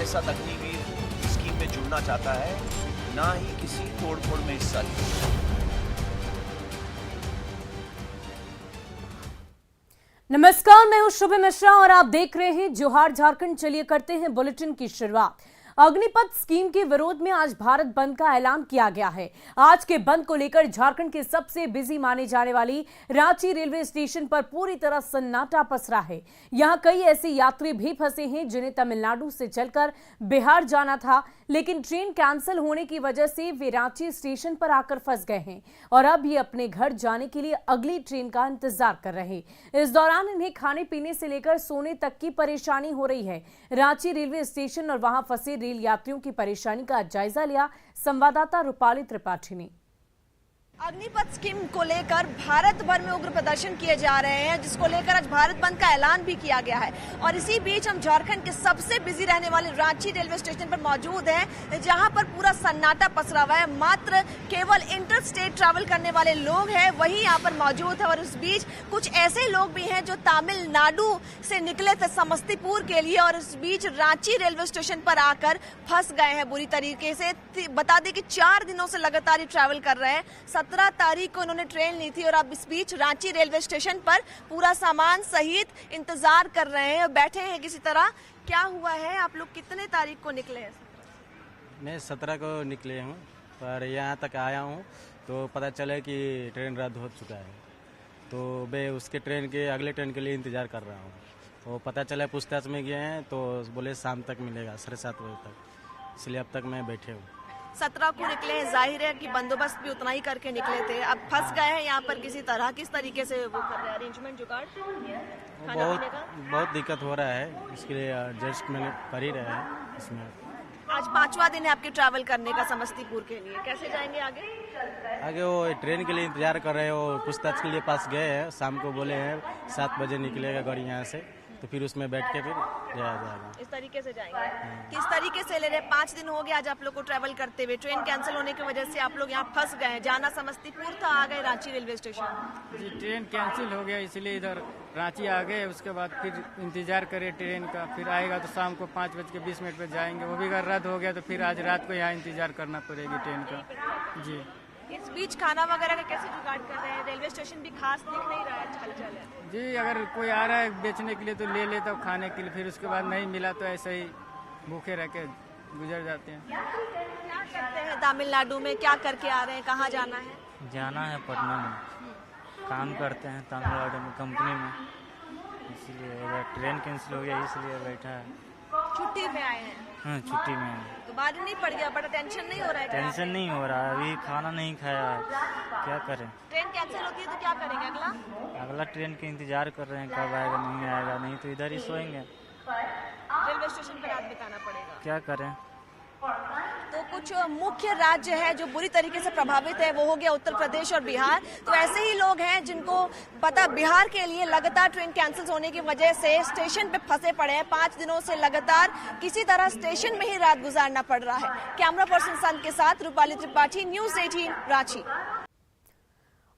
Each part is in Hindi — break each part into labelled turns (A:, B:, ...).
A: हमारे साथ अग्निवीर स्कीम में जुड़ना चाहता है, ना ही किसी तोड़फोड़ में हिस्सा लिया।
B: नमस्कार, मैं हूं शुभ मिश्रा और आप देख रहे हैं जोहार झारखंड। चलिए करते हैं बुलेटिन की शुरुआत। अग्निपथ स्कीम के विरोध में आज भारत बंद का ऐलान किया गया है। आज के बंद को लेकर झारखंड के सबसे बिजी माने जाने वाली रांची रेलवे स्टेशन पर पूरी तरह सन्नाटा पसरा है। यहां कई ऐसे यात्री भी फंसे हैं जिन्हें तमिलनाडु से चलकर बिहार जाना था, लेकिन ट्रेन कैंसिल होने की वजह से वे रांची स्टेशन पर आकर फंस गए हैं और अब ये अपने घर जाने के लिए अगली ट्रेन का इंतजार कर रहे हैं। इस दौरान इन्हें खाने पीने से लेकर सोने तक की परेशानी हो रही है। रांची रेलवे स्टेशन और वहां फंसे रेल यात्रियों की परेशानी का जायजा लिया संवाददाता रूपाली त्रिपाठी ने।
C: अग्निपथ स्कीम को लेकर भारत भर में उग्र प्रदर्शन किए जा रहे हैं, जिसको लेकर आज भारत बंद का ऐलान भी किया गया है। और इसी बीच हम झारखंड के सबसे बिजी रहने वाले रांची रेलवे स्टेशन पर मौजूद हैं, जहां पर पूरा सन्नाटा पसरा हुआ है। मात्र केवल इंटर स्टेट ट्रैवल करने वाले लोग हैं वही यहाँ पर मौजूद है। और इस बीच कुछ ऐसे लोग भी हैं जो तमिलनाडु से निकले थे समस्तीपुर के लिए और इस बीच रांची रेलवे स्टेशन पर आकर फंस गए हैं बुरी तरीके से। बता दें कि 4 दिनों से लगातार ट्रैवल कर रहे हैं। 17 तारीख को उन्होंने ट्रेन ली थी और अब इस बीच रांची रेलवे स्टेशन पर पूरा सामान सहित इंतजार कर रहे हैं और बैठे हैं किसी तरह। क्या हुआ है, आप लोग कितने तारीख को निकले हैं?
D: मैं 17 को निकले हूँ, पर यहाँ तक आया हूँ तो पता चला कि ट्रेन रद्द हो चुका है। तो मैं उसके ट्रेन के अगले ट्रेन के लिए इंतज़ार कर रहा हूँ। तो पता चला पूछताछ में गए हैं तो बोले शाम तक मिलेगा, 7:30 बजे तक, इसलिए अब तक मैं बैठे हूँ।
C: 17 को निकले हैं, जाहिर है कि बंदोबस्त भी उतना ही करके निकले थे। अब फंस गए हैं यहाँ पर किसी तरह, किस तरीके से वो कर रहे हैं अरेंजमेंट, जुगाड़?
D: बहुत दिक्कत हो रहा है, इसके लिए एडजस्टमेंट कर ही रहे हैं इसमें।
C: आज 5वां दिन है आपके ट्रैवल करने का समस्तीपुर के लिए, कैसे जाएंगे आगे?
D: आगे वो ट्रेन के लिए इंतजार कर रहे हैं, वो पूछताछ के लिए पास गए हैं। शाम को बोले हैं 7 बजे निकलेगा गाड़ी यहाँ से, तो फिर उसमें बैठ के फिर जाया जाएगा।
C: इस तरीके से जाएंगे। किस तरीके से ले रहे? 5 दिन हो गए आज आप लोग को ट्रैवल करते हुए। ट्रेन कैंसिल होने की वजह से आप लोग यहाँ फंस गए हैं। जाना समस्तीपुर था, आ गए रांची रेलवे स्टेशन।
E: जी, ट्रेन कैंसिल हो गया इसलिए इधर रांची आ गए। उसके बाद फिर इंतजार करे ट्रेन का, फिर आएगा तो शाम को 5:20 पे जाएंगे। वो भी अगर रद्द हो गया तो फिर आज रात को यहाँ इंतजार करना पड़ेगी ट्रेन का। जी,
C: इस बीच खाना वगैरह का कैसे जुगाड़ कर रहे हैं? रेलवे स्टेशन भी खास दिख नहीं रहा है, हलचल है।
E: जी, अगर कोई आ रहा है बेचने के लिए तो ले लेता हूँ खाने के लिए, फिर उसके बाद नहीं मिला तो ऐसे ही भूखे रह के गुजर जाते हैं।
C: क्या करते हैं तमिलनाडु में, क्या करके आ रहे हैं, कहाँ जाना है?
F: जाना है पटना में, काम करते हैं तमिलनाडु में कंपनी में, इसलिए ट्रेन कैंसिल हो गया इसलिए बैठा है।
C: छुट्टी में आए हैं?
F: हाँ, छुट्टी में है।
C: तो बाद नहीं पड़ गया? बड़ा टेंशन नहीं हो रहा है?
F: टेंशन नहीं हो रहा है, अभी खाना नहीं खाया है, क्या करें।
C: ट्रेन कैंसिल होती है तो क्या करेंगे अगला?
F: अगला ट्रेन के इंतजार कर रहे हैं कब आएगा, नहीं आएगा, नहीं तो इधर ही सोएंगे।
C: रेलवे स्टेशन पर रात बिताना पड़ेगा।
F: क्या करें।
C: तो कुछ मुख्य राज्य है जो बुरी तरीके से प्रभावित है, वो हो गया उत्तर प्रदेश और बिहार। तो ऐसे ही लोग हैं जिनको पता, बिहार के लिए लगातार ट्रेन कैंसिल होने की वजह से स्टेशन पे फंसे पड़े हैं। 5 दिनों से लगातार किसी तरह स्टेशन में ही रात गुजारना पड़ रहा है। कैमरा पर्सन संत के साथ रूपाली त्रिपाठी, न्यूज़ 18 रांची।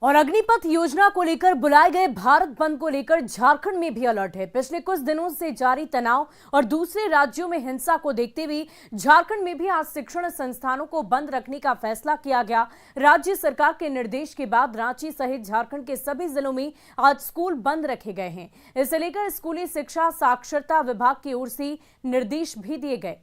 B: और अग्निपथ योजना को लेकर बुलाए गए भारत बंद को लेकर झारखंड में भी अलर्ट है। पिछले कुछ दिनों से जारी तनाव और दूसरे राज्यों में हिंसा को देखते हुए झारखंड में भी आज शिक्षण संस्थानों को बंद रखने का फैसला किया गया। राज्य सरकार के निर्देश के बाद रांची सहित झारखंड के सभी जिलों में आज स्कूल बंद रखे गए हैं। इसे लेकर स्कूली शिक्षा साक्षरता विभाग की ओर से निर्देश भी दिए गए।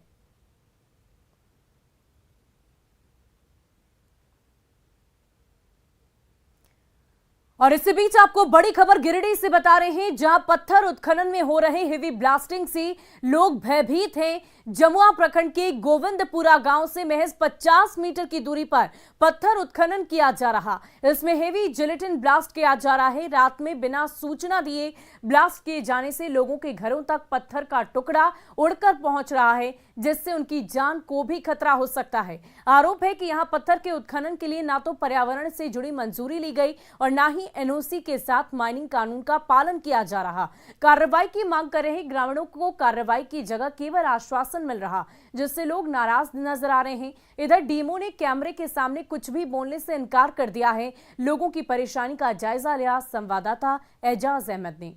B: और इसी बीच आपको बड़ी खबर गिरिडीह से बता रहे हैं, जहां पत्थर उत्खनन में हो रहे हेवी ब्लास्टिंग से लोग भयभीत हैं। जमुआ प्रखंड के गोविंदपुरा गांव से महज 50 मीटर की दूरी पर पत्थर उत्खनन किया जा रहा। इसमें हेवी जिलेटिन ब्लास्ट किया जा रहा है। रात में बिना सूचना दिए ब्लास्ट किए जाने से लोगों के घरों तक पत्थर का टुकड़ा उड़कर पहुंच रहा है, जिससे उनकी जान को भी खतरा हो सकता है। आरोप है कि यहां पत्थर के उत्खनन के लिए ना तो पर्यावरण से जुड़ी मंजूरी ली गई और ना ही एनओसी के साथ माइनिंग कानून का पालन किया जा रहा। कार्रवाई की मांग कर रहे ग्रामीणों को कार्रवाई की जगह केवल आश्वासन मिल रहा, जिससे लोग नाराज नजर आ रहे हैं। इधर डीएमओ ने कैमरे के सामने कुछ भी बोलने से इनकार कर दिया है। लोगों की परेशानी का जायजा लिया संवाददाता एजाज अहमद ने।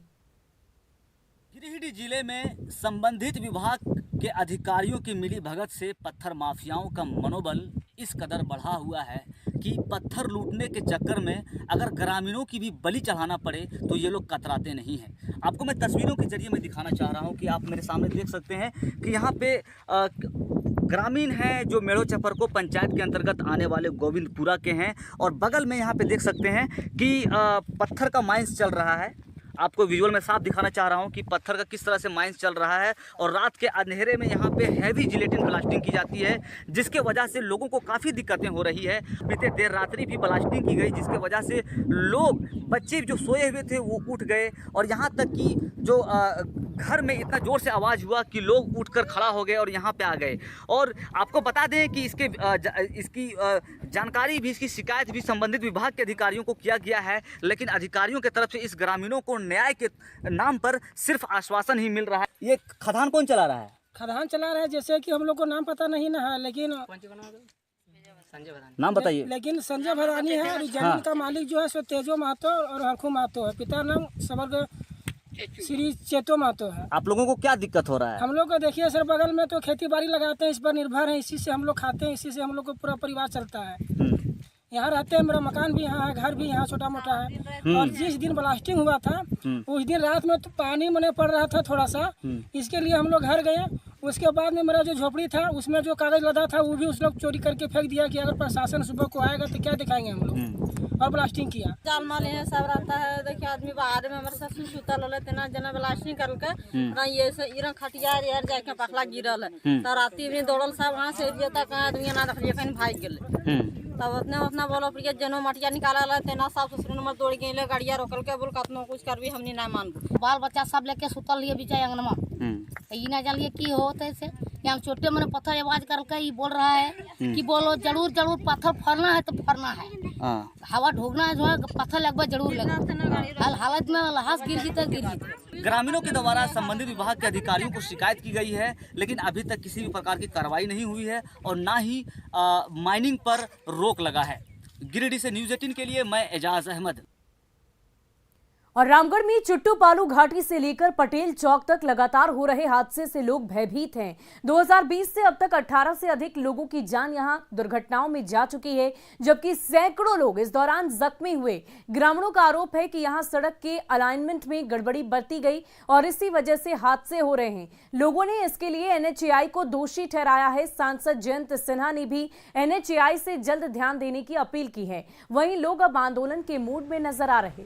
G: गिरिडीह जिले में संबंधित विभाग कि अधिकारियों की मिलीभगत से पत्थर माफियाओं का मनोबल इस कदर बढ़ा हुआ है कि पत्थर लूटने के चक्कर में अगर ग्रामीणों की भी बलि चढ़ाना पड़े तो ये लोग कतराते नहीं हैं। आपको मैं तस्वीरों के जरिए मैं दिखाना चाह रहा हूँ कि आप मेरे सामने देख सकते हैं कि यहाँ पे ग्रामीण हैं जो मेढ़ो चपरको पंचायत के अंतर्गत आने वाले गोविंदपुरा के हैं, और बगल में यहाँ पे देख सकते हैं कि पत्थर का माइंस चल रहा है। आपको विजुअल में साफ दिखाना चाह रहा हूँ कि पत्थर का किस तरह से माइंस चल रहा है, और रात के अंधेरे में यहाँ पे हैवी जिलेटिन ब्लास्टिंग की जाती है, जिसके वजह से लोगों को काफ़ी दिक्कतें हो रही है। बीते देर रात्रि भी ब्लास्टिंग की गई, जिसके वजह से लोग, बच्चे जो सोए हुए थे वो उठ गए, और यहाँ तक कि जो घर में इतना ज़ोर से आवाज़ हुआ कि लोग उठकर खड़ा हो गए और यहाँ पे आ गए। और आपको बता दें कि इसकी जानकारी भी, इसकी शिकायत भी संबंधित विभाग के अधिकारियों को किया गया है, लेकिन अधिकारियों की तरफ से इस ग्रामीणों को न्याय के नाम पर सिर्फ आश्वासन ही मिल रहा है। ये खदान कौन चला रहा है?
H: खदान चला रहा है, जैसे कि हम लोग को नाम पता नहीं ना है, लेकिन
G: नाम बताइए।
H: लेकिन संजय भरानी है, और जमीन का मालिक जो है सो तेजो महतो और हरखू महतो है। पिता नाम समर्ग श्री चेतो महतो है।
G: आप लोगों को क्या दिक्कत हो रहा है?
H: हम लोग को देखिए सर, बगल में तो खेती बाड़ी लगाते हैं, इस पर निर्भर है, इसी से हम लोग खाते हैं, इसी से हम लोग को पूरा परिवार चलता है। यहाँ रहते हैं, मेरा मकान भी यहाँ है, घर भी यहाँ छोटा मोटा है। और जिस दिन ब्लास्टिंग हुआ था उस दिन रात में तो पानी मने पड़ रहा था थोड़ा सा, इसके लिए हम लोग घर गए। उसके बाद में मेरा जो झोपड़ी था उसमें जो कागज लदा था वो भी उस लोग चोरी करके फेंक दिया कि अगर प्रशासन सुबह को आएगा तो क्या दिखाएंगे हम लोग, और ब्लास्टिंग किया।
I: जाल माल यहाँ सब रहता है, देखिए आदमी बाहर में हमारे ससुर सुतल है, तेना जना ब्लास्टिंग करके ये से इरा खटिया यार जाके पखला गिरल है, तो राती में दौड़ल सब वहाँ से तक आदमी ना देखलिए कहीं भाग गए। तब उतना बोलो प्रिय जनो मटिया निकाला तेना साफ ससुर नंबर दौड़ गए, गाड़िया रोकल के बोल कतनो कुछ कर भी हमने ना मान।
J: बाल बच्चा सब लेके सुतल लिए बीचा अंगनमा, ई ना जानिए की होते से यहाँ छोटे मैंने पत्थर आवाज करके ये बोल रहा है कि बोलो जरूर जरूर पत्थर फरना है तो फरना है, हवा ढोकना है जो है पत्थर लगभग जरूर लगेगा, हालत में लाश गिर जीते गिर जीते।
G: ग्रामीणों के द्वारा संबंधित विभाग के अधिकारियों को शिकायत की गई है, लेकिन अभी तक किसी भी प्रकार की कार्रवाई नहीं हुई है और ना ही माइनिंग पर रोक लगा है। गिरिडीह से न्यूज़ 18 के लिए मैं एजाज अहमद।
B: और रामगढ़ में चुट्टू पालू घाटी से लेकर पटेल चौक तक लगातार हो रहे हादसे से लोग भयभीत हैं। 2020 से अब तक 18 से अधिक लोगों की जान यहां दुर्घटनाओं में जा चुकी है, जबकि सैकड़ों लोग इस दौरान जख्मी हुए। ग्रामीणों का आरोप है कि यहां सड़क के अलाइनमेंट में गड़बड़ी बरती गई और इसी वजह से हादसे हो रहे हैं। लोगों ने इसके लिए NHAI को दोषी ठहराया है। सांसद जयंत सिन्हा ने भी NHAI से जल्द ध्यान देने की अपील की है। वहीं लोग अब आंदोलन के मूड में नजर आ रहे।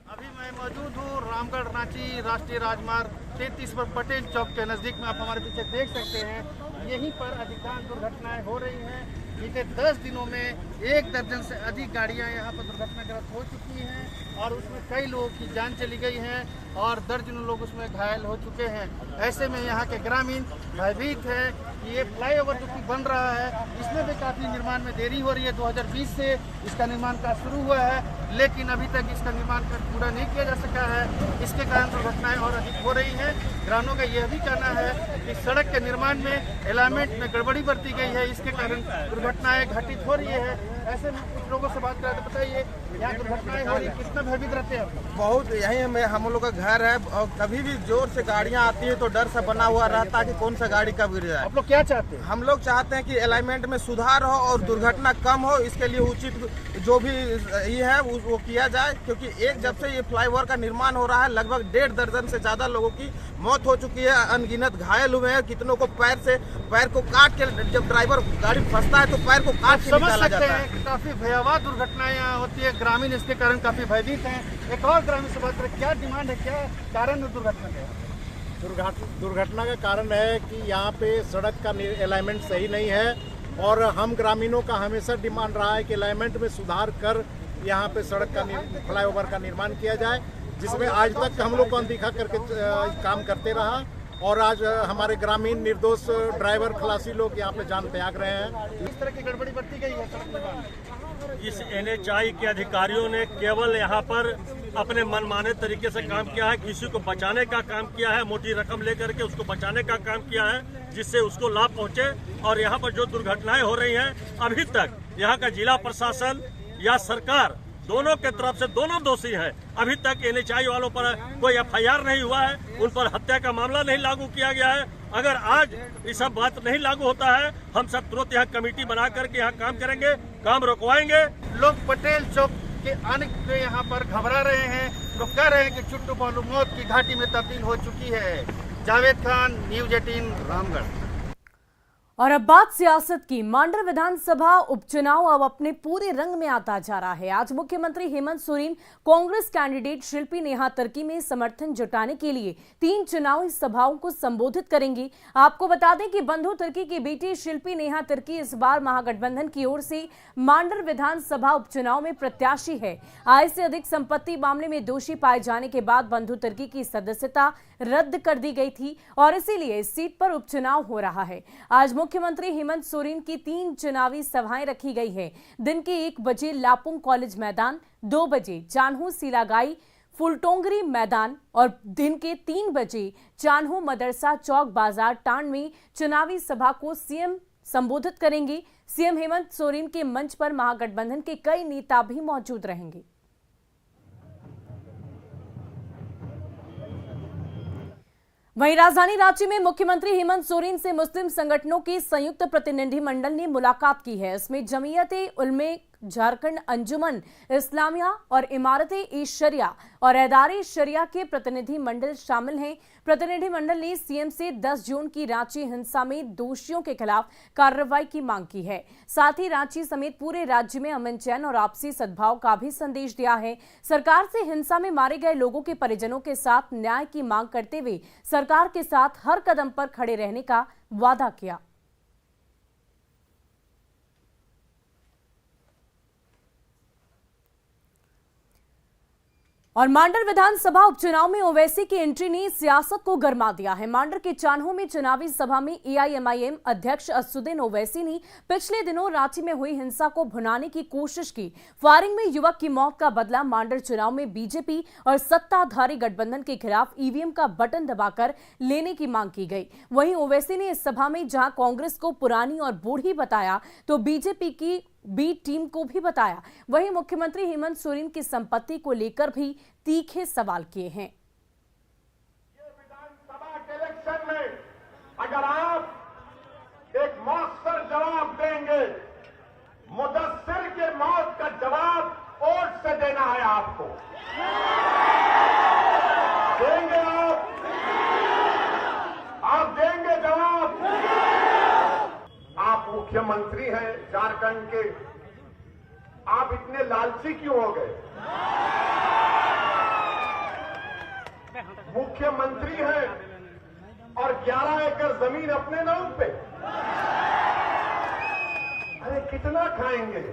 K: अभी मैं मौजूद हूँ रामगढ़ रांची राष्ट्रीय राजमार्ग 33 पर पटेल चौक के नज़दीक में। आप हमारे पीछे देख सकते हैं, यहीं पर अधिकांश दुर्घटनाएं हो रही हैं। बीते 10 दिनों में 1 दर्जन से अधिक गाड़ियां यहाँ पर दुर्घटनाग्रस्त हो चुकी हैं और उसमें कई लोगों की जान चली गई है और दर्जनों लोग उसमें घायल हो चुके हैं। ऐसे में यहाँ के ग्रामीण भयभीत है कि ये फ्लाईओवर जो कि बन रहा है इसमें भी काफ़ी निर्माण में देरी हो रही है। 2020 से इसका निर्माण कार्य शुरू हुआ है, लेकिन अभी तक इसका निर्माण कार्य पूरा नहीं किया जा सका है। इसके कारण दुर्घटनाएं और अधिक हो रही हैं। ग्रामीणों का यह भी कहना है कि सड़क के निर्माण में अलाइनमेंट में गड़बड़ी बरती गई है, इसके कारण दुर्घटनाएं घटित हो रही है। ऐसे में कुछ लोगों से बात करें तो बताइए, यहाँ दुर्घटनाएं हो रही है, कितना भयभीत रहते हैं?
L: बहुत, यहीं में हम लोग का घर है और कभी भी जोर से गाड़ियाँ आती है तो डर से बना हुआ रहता है कि कौन सा गाड़ी कब गिर जाए।
K: आप लोग क्या चाहते हैं?
L: हम लोग चाहते हैं कि अलाइनमेंट में सुधार हो और दुर्घटना कम हो, इसके लिए उचित जो भी ये है वो किया जाए, क्योंकि जब से ये फ्लाईओवर का निर्माण हो रहा है लगभग 1.5 दर्जन से ज्यादा लोगों की मौत हो चुकी है, अनगिनत घायल हुए हैं, कितनों को पैर को काट के, जब ड्राइवर गाड़ी फंसता है तो पैर को काट के निकाला जाता है।
K: काफी भयावह दुर्घटनाएं यहाँ होती है, ग्रामीण इसके कारण काफी भयभीत हैं। एक और ग्रामीण से बात करें, क्या डिमांड है, क्या कारण है दुर्घटना का?
M: दुर्घटना का कारण है कि यहाँ पे सड़क का अलाइनमेंट सही नहीं है और हम ग्रामीणों का हमेशा डिमांड रहा है कि अलाइनमेंट में सुधार कर यहाँ पे सड़क का फ्लाईओवर का निर्माण किया जाए, जिसमें आज तक हम लोग को अनदेखा करके काम करते रहा और आज हमारे ग्रामीण निर्दोष ड्राइवर खलासी लोग यहाँ पे जान त्याग रहे हैं।
K: इस तरह की गड़बड़ी बरती गई है सड़क निर्माण।
N: इस NHAI के अधिकारियों ने केवल यहाँ पर अपने मनमाने तरीके से काम किया है, किसी को बचाने का काम किया है, मोटी रकम लेकर के उसको बचाने का काम किया है जिससे उसको लाभ पहुँचे। और यहाँ पर जो दुर्घटनाएं हो रही हैं, अभी तक यहाँ का जिला प्रशासन या सरकार दोनों के तरफ से दोनों दोषी हैं। अभी तक NHI वालों पर कोई FIR नहीं हुआ है, उन पर हत्या का मामला नहीं लागू किया गया है। अगर आज ये सब बात नहीं लागू होता है, हम सब तुरंत यहाँ कमेटी बना करके यहाँ काम करेंगे, काम रुकवाएंगे।
K: लोग पटेल चौक के आने के यहाँ पर घबरा रहे हैं, लोग कह रहे हैं कि चुट्टू बालू मौत की घाटी में तब्दील हो चुकी है। जावेद खान, न्यूज 18 रामगढ़।
B: और अब बात सियासत की। मांडर विधानसभा उपचुनाव अब अपने पूरे रंग में आता जा रहा है। आज मुख्यमंत्री हेमंत सोरेन कांग्रेस कैंडिडेट शिल्पी नेहा तिर्की में समर्थन जुटाने के लिए 3 चुनावी सभाओं को संबोधित करेंगी। आपको बता दें कि बंधु तिर्की की बेटी शिल्पी नेहा तिर्की इस बार महागठबंधन की ओर से मांडर विधानसभा उपचुनाव में प्रत्याशी है। आय से अधिक संपत्ति मामले में दोषी पाए जाने के बाद बंधु तिर्की की सदस्यता रद्द कर दी गई थी और इसीलिए इस सीट पर उपचुनाव हो रहा है। आज मुख्यमंत्री हेमंत सोरेन की 3 चुनावी सभाएं रखी गई है। दिन के 1 बजे लापुंग कॉलेज मैदान, 2 बजे चान्हो सिलागाई फुलटोंगरी मैदान और दिन के 3 बजे चान्हो मदरसा चौक बाजार टांड में चुनावी सभा को सीएम संबोधित करेंगे। सीएम हेमंत सोरेन के मंच पर महागठबंधन के कई नेता भी मौजूद रहेंगे। वहीं राजधानी रांची में मुख्यमंत्री हेमंत सोरेन से मुस्लिम संगठनों के संयुक्त प्रतिनिधिमंडल ने मुलाकात की है। इसमें जमीयत-ए-उलमा झारखंड, अंजुमन इस्लामिया और इमारत-ए-शरिया और एदारे-शरिया के प्रतिनिधिमंडल शामिल हैं। प्रतिनिधिमंडल ने सीएम से 10 जून की रांची हिंसा में दोषियों के खिलाफ कार्रवाई की मांग की है। साथ ही रांची समेत पूरे राज्य में अमन चैन और आपसी सद्भाव का भी संदेश दिया है। सरकार से हिंसा में मारे गए लोगों के परिजनों के साथ न्याय की मांग करते हुए सरकार के साथ हर कदम पर खड़े रहने का वादा किया। और मांडर विधानसभा उपचुनाव में ओवैसी की एंट्री ने सियासत को गर्मा दिया है। मांडर के चान्हो में चुनावी सभा में AIMIM अध्यक्ष असदुद्दीन ओवैसी ने पिछले दिनों रांची में हुई हिंसा को भुनाने की कोशिश की। फायरिंग में युवक की मौत का बदला मांडर चुनाव में बीजेपी और सत्ताधारी गठबंधन के खिलाफ EVM का बटन दबाकर लेने की मांग की गई। वहीं ओवैसी ने इस सभा में जहां कांग्रेस को पुरानी और बूढ़ी बताया तो बीजेपी की बी टीम को भी बताया। वहीं मुख्यमंत्री हेमंत सोरेन की संपत्ति को लेकर भी तीखे सवाल किए हैं।
O: विधानसभा के इलेक्शन में अगर आप एक मौसर जवाब देंगे, मुदस्सिर के मौत का जवाब वोट से देना है आपको। देंगे आप देंगे जवाब। आप मुख्यमंत्री हैं झारखंड के, आप इतने लालची क्यों हो गए? मुख्यमंत्री हैं और 11 एकड़ जमीन अपने नाम पे, अरे कितना खाएंगे?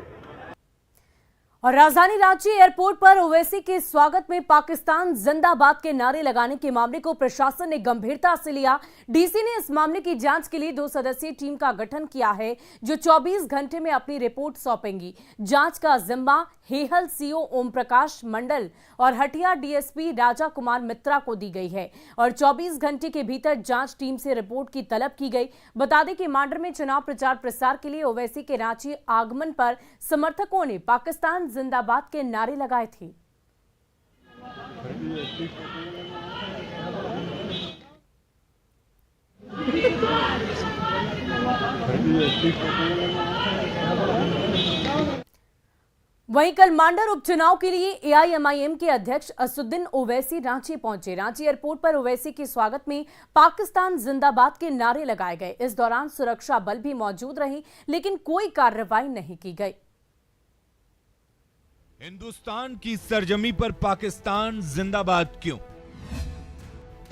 B: और राजधानी रांची एयरपोर्ट पर ओवैसी के स्वागत में पाकिस्तान जिंदाबाद के नारे लगाने के मामले को प्रशासन ने गंभीरता से लिया। डीसी ने इस मामले की जांच के लिए 2 सदस्यीय टीम का गठन किया है जो 24 घंटे में अपनी रिपोर्ट सौंपेंगी। जांच का जिम्मा हेहल सीओ ओम प्रकाश मंडल और हटिया डीएसपी राजा कुमार मित्रा को दी गई है और 24 घंटे के भीतर जांच टीम से रिपोर्ट की तलब की गई। बता दें कि मांडर में चुनाव प्रचार प्रसार के लिए ओवैसी के रांची आगमन पर समर्थकों ने पाकिस्तान जिंदाबाद के नारे लगाए थे। वहीं कल मांडर उपचुनाव के लिए AIMIM के अध्यक्ष असदुद्दीन ओवैसी रांची पहुंचे। रांची एयरपोर्ट पर ओवैसी के स्वागत में पाकिस्तान जिंदाबाद के नारे लगाए गए। इस दौरान सुरक्षा बल भी मौजूद रहे लेकिन कोई कार्रवाई नहीं की गई।
P: हिंदुस्तान की सरजमी पर पाकिस्तान जिंदाबाद क्यों?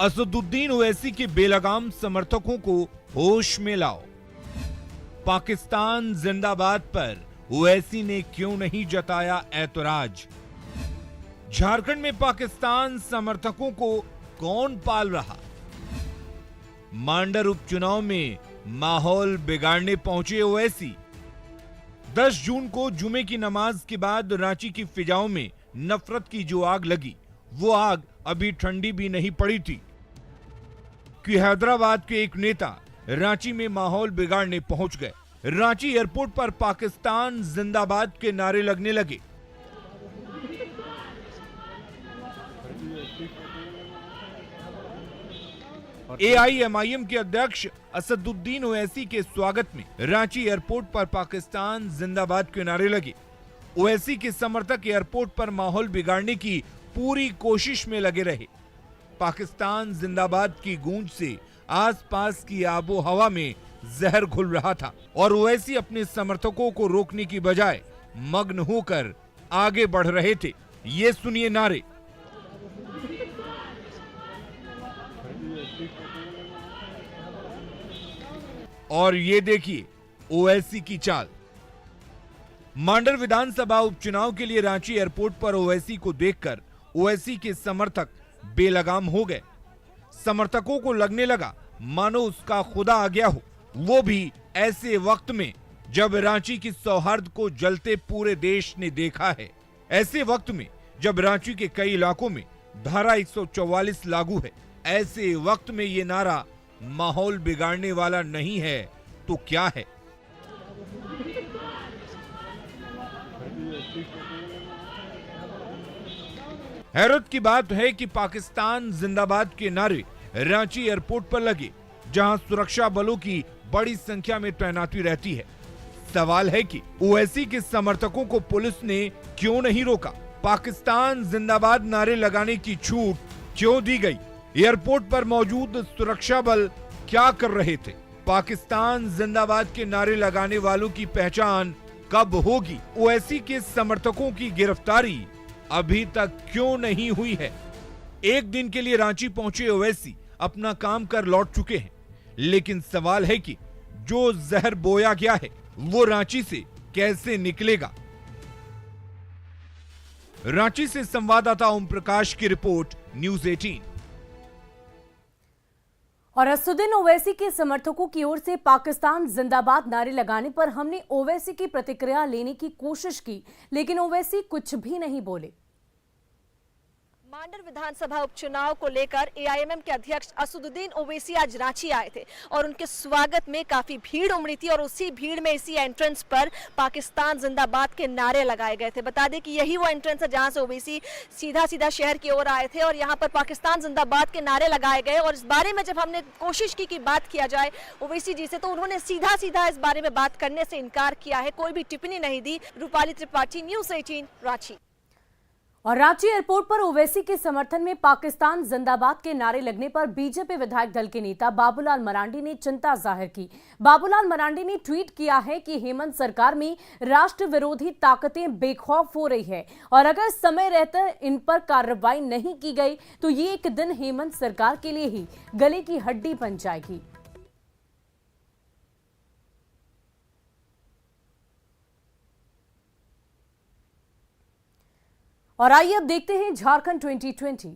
P: असदुद्दीन ओवैसी के बेलगाम समर्थकों को होश में लाओ। पाकिस्तान जिंदाबाद पर ओवैसी ने क्यों नहीं जताया ऐतराज? झारखंड में पाकिस्तान समर्थकों को कौन पाल रहा? मांडर उपचुनाव में माहौल बिगाड़ने पहुंचे ओवैसी। 10 जून को जुमे की नमाज के बाद रांची की फिजाओं में नफरत की जो आग लगी, वो आग अभी ठंडी भी नहीं पड़ी थी कि हैदराबाद के एक नेता रांची में माहौल बिगाड़ने पहुंच गए। रांची एयरपोर्ट पर पाकिस्तान जिंदाबाद के नारे लगने लगे। AIMIM के अध्यक्ष असदुद्दीन ओवैसी के स्वागत में रांची एयरपोर्ट पर पाकिस्तान जिंदाबाद के नारे लगे। ओवैसी के समर्थक एयरपोर्ट पर माहौल बिगाड़ने की पूरी कोशिश में लगे रहे। पाकिस्तान जिंदाबाद की गूंज से आसपास की आबो हवा में जहर घुल रहा था और ओवैसी अपने समर्थकों को रोकने की बजाय मग्न होकर आगे बढ़ रहे थे। ये सुनिए नारे। और ये देखिए ओवैसी की चाल। मांडर विधानसभा उपचुनाव के लिए रांची एयरपोर्ट पर ओवैसी को देखकर ओवैसी के समर्थक बेलगाम हो गए। समर्थकों को लगने लगा मानो उसका खुदा आ गया हो, वो भी ऐसे वक्त में जब रांची की सौहार्द को जलते पूरे देश ने देखा है। ऐसे वक्त में जब रांची के कई इलाकों में धारा 144 लागू है। ऐसे वक्त में ये नारा माहौल बिगाड़ने वाला नहीं है तो क्या है? हैरत की बात है कि पाकिस्तान जिंदाबाद के नारे रांची एयरपोर्ट पर लगे, जहां सुरक्षा बलों की बड़ी संख्या में तैनाती रहती है। सवाल है कि ओवैसी के समर्थकों को पुलिस ने क्यों नहीं रोका? पाकिस्तान जिंदाबाद नारे लगाने की छूट क्यों दी गई? एयरपोर्ट पर मौजूद सुरक्षा बल क्या कर रहे थे? पाकिस्तान जिंदाबाद के नारे लगाने वालों की पहचान कब होगी? ओवैसी के समर्थकों की गिरफ्तारी अभी तक क्यों नहीं हुई है? एक दिन के लिए रांची पहुंचे ओवैसी अपना काम कर लौट चुके हैं, लेकिन सवाल है कि जो जहर बोया गया है वो रांची से कैसे निकलेगा? रांची से संवाददाता ओम प्रकाश की रिपोर्ट, न्यूज़ 18।
B: और असदुद्दीन ओवैसी के समर्थकों की ओर से पाकिस्तान जिंदाबाद नारे लगाने पर हमने ओवैसी की प्रतिक्रिया लेने की कोशिश की, लेकिन ओवैसी कुछ भी नहीं बोले।
C: मांडर विधानसभा उपचुनाव को लेकर AIMM के अध्यक्ष असदुद्दीन ओवैसी आज रांची आए थे और उनके स्वागत में काफी भीड़ उमड़ी थी और उसी भीड़ में इसी एंट्रेंस पर पाकिस्तान जिंदाबाद के नारे लगाए गए थे। बता दें कि यही वो एंट्रेंस है जहां से ओवैसी सीधा सीधा शहर की ओर आए थे और यहां पर पाकिस्तान जिंदाबाद के नारे लगाए गए। और इस बारे में जब हमने कोशिश की कि बात किया जाए ओवैसी जी से, तो उन्होंने सीधा सीधा इस बारे में बात करने से इनकार किया है, कोई भी टिप्पणी नहीं दी। रूपाली त्रिपाठी, न्यूज़ 18, रांची।
B: और रांची एयरपोर्ट पर ओवैसी के समर्थन में पाकिस्तान जिंदाबाद के नारे लगने पर बीजेपी विधायक दल के नेता बाबूलाल मरांडी ने चिंता जाहिर की। बाबूलाल मरांडी ने ट्वीट किया है कि हेमंत सरकार में राष्ट्र विरोधी ताकतें बेखौफ हो रही है और अगर समय रहते इन पर कार्रवाई नहीं की गई तो ये एक दिन हेमंत सरकार के लिए ही गले की हड्डी बन जाएगी। और आइए अब देखते हैं झारखंड 2020।